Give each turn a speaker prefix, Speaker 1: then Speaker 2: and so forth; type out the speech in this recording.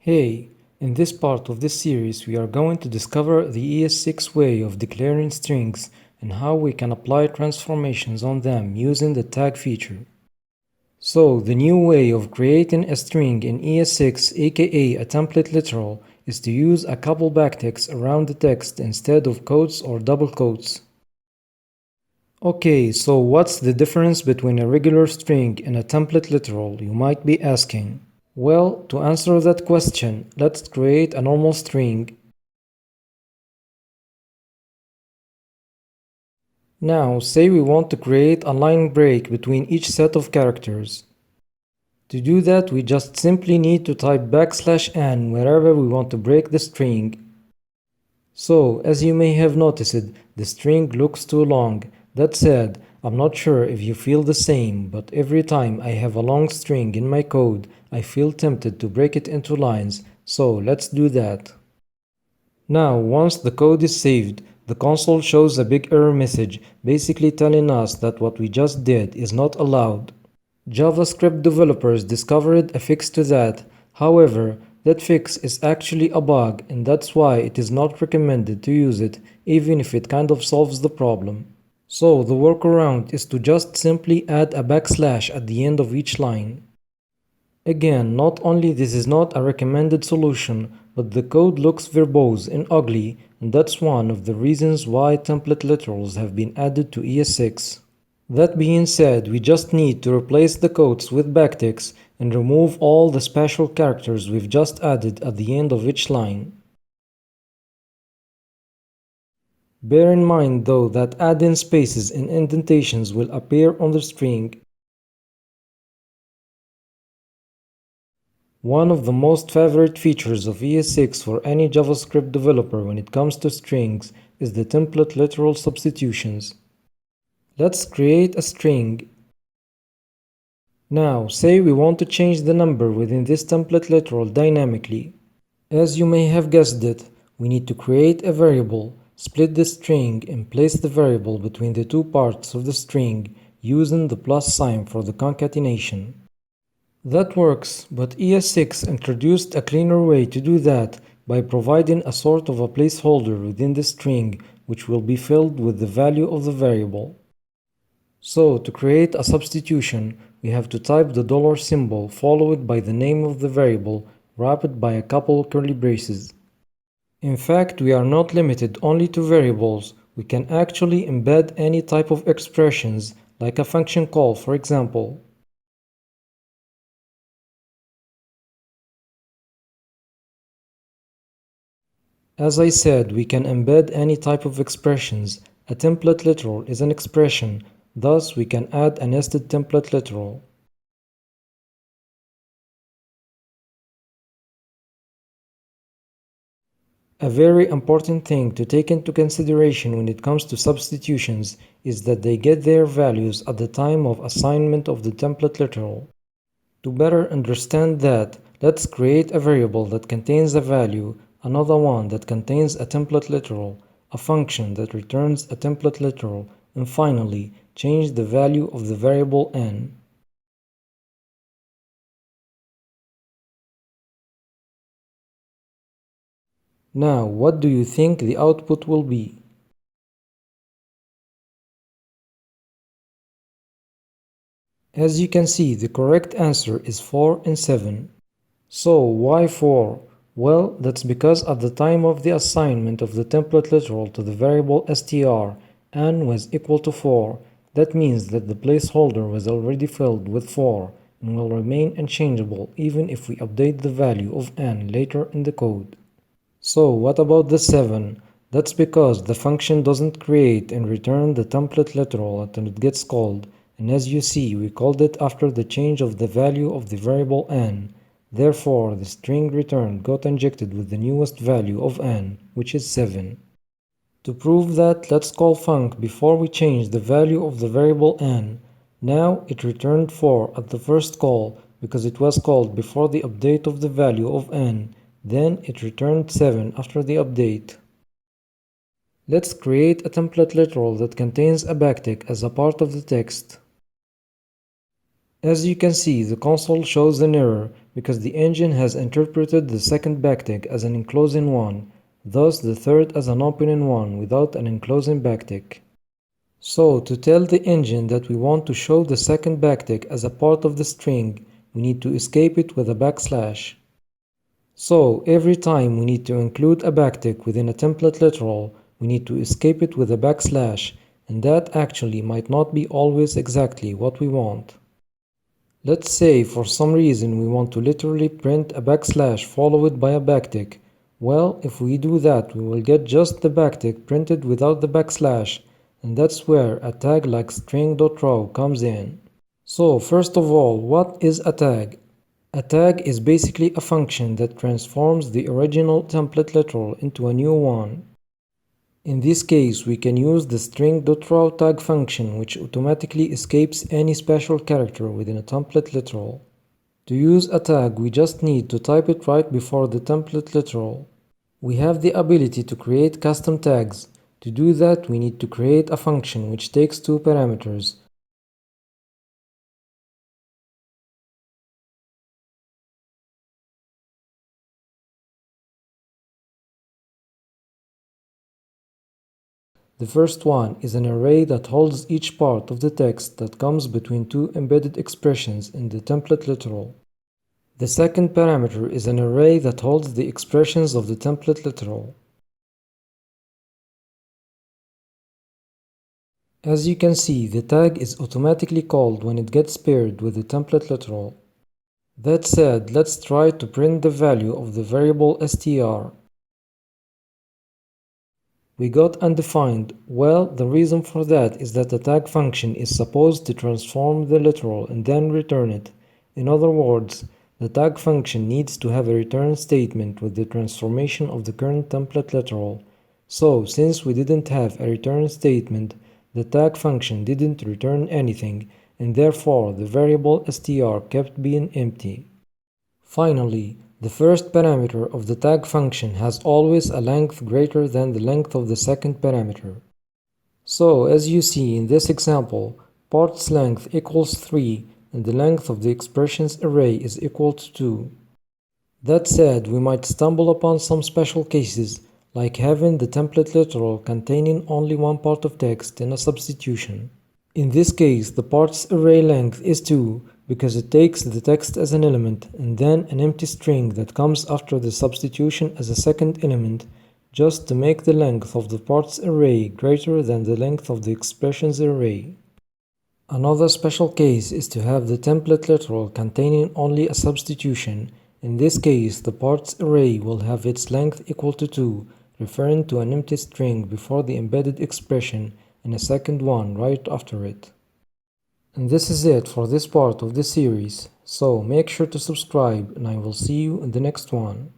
Speaker 1: Hey, in this part of this series we are going to discover the ES6 way of declaring strings and how we can apply transformations on them using the tag feature. So, the new way of creating a string in ES6, aka a template literal, is to use a couple backticks around the text instead of quotes or double quotes. Okay, so what's the difference between a regular string and a template literal, you might be asking. Well, to answer that question, let's create a normal string. Now, say we want to create a line break between each set of characters. To do that, we just simply need to type \n wherever we want to break the string. So, as you may have noticed, the string looks too long. That said, I'm not sure if you feel the same, but every time I have a long string in my code, I feel tempted to break it into lines, so let's do that. Now, once the code is saved, the console shows a big error message, basically telling us that what we just did is not allowed. JavaScript developers discovered a fix to that. However, that fix is actually a bug, and that's why it is not recommended to use it, even if it kind of solves the problem. So the workaround is to just simply add a \/ at the end of each line. Again, not only this is not a recommended solution, but the code looks verbose and ugly, and that's one of the reasons why template literals have been added to ES6. That being said, we just need to replace the quotes with backticks and remove all the special characters we've just added at the end of each line. Bear in mind though that add-in spaces and indentations will appear on the string. One of the most favorite features of ES6 for any JavaScript developer when it comes to strings is the template literal substitutions. Let's create a string. Now, say we want to change the number within this template literal dynamically. As you may have guessed it, we need to create a variable, split the string and place the variable between the two parts of the string using the plus sign for the concatenation. That works, but ES6 introduced a cleaner way to do that by providing a sort of a placeholder within the string which will be filled with the value of the variable. So, to create a substitution, we have to type the dollar symbol followed by the name of the variable wrapped by a couple curly braces. In fact, we are not limited only to variables. We can actually embed any type of expressions, like a function call, for example. As I said, we can embed any type of expressions. A template literal is an expression, thus we can add a nested template literal. A very important thing to take into consideration when it comes to substitutions is that they get their values at the time of assignment of the template literal. To better understand that, let's create a variable that contains a value, another one that contains a template literal, a function that returns a template literal, and finally, change the value of the variable n. Now, what do you think the output will be? As you can see, the correct answer is 4 and 7. So, why 4? Well, that's because at the time of the assignment of the template literal to the variable str, n was equal to 4. That means that the placeholder was already filled with 4 and will remain unchangeable even if we update the value of n later in the code. So, what about the 7? That's because the function doesn't create and return the template literal until it gets called, and as you see, we called it after the change of the value of the variable n. Therefore, the string returned got injected with the newest value of n, which is 7. To prove that, let's call func before we change the value of the variable n. Now, it returned 4 at the first call because it was called before the update of the value of n. Then it returned 7 after the update. Let's create a template literal that contains a backtick as a part of the text. As you can see, the console shows an error because the engine has interpreted the second backtick as an enclosing one, thus the third as an opening one without an enclosing backtick. So, to tell the engine that we want to show the second backtick as a part of the string, we need to escape it with a backslash. So, every time we need to include a backtick within a template literal, we need to escape it with a backslash, and that actually might not be always exactly what we want. Let's say for some reason we want to literally print a backslash followed by a backtick. Well, if we do that, we will get just the backtick printed without the backslash, and that's where a tag like string.row comes in. So first of all, what is a tag? A tag is basically a function that transforms the original template literal into a new one. In this case, we can use the string.row tag function, which automatically escapes any special character within a template literal. To use a tag, we just need to type it right before the template literal. We have the ability to create custom tags. To do that, we need to create a function which takes two parameters. The first one is an array that holds each part of the text that comes between two embedded expressions in the template literal. The second parameter is an array that holds the expressions of the template literal. As you can see, the tag is automatically called when it gets paired with the template literal. That said, let's try to print the value of the variable str. We got undefined. Well, the reason for that is that the tag function is supposed to transform the literal and then return it. In other words, the tag function needs to have a return statement with the transformation of the current template literal. So, since we didn't have a return statement, the tag function didn't return anything, and therefore the variable str kept being empty. Finally, the first parameter of the tag function has always a length greater than the length of the second parameter. So, as you see in this example, parts length equals 3 and the length of the expressions array is equal to 2. That said, we might stumble upon some special cases, like having the template literal containing only one part of text in a substitution. In this case, the parts array length is 2 because it takes the text as an element and then an empty string that comes after the substitution as a second element, just to make the length of the parts array greater than the length of the expressions array. Another special case is to have the template literal containing only a substitution. In this case, the parts array will have its length equal to 2, referring to an empty string before the embedded expression and a second one right after it. And this is it for this part of the series, so make sure to subscribe and I will see you in the next one.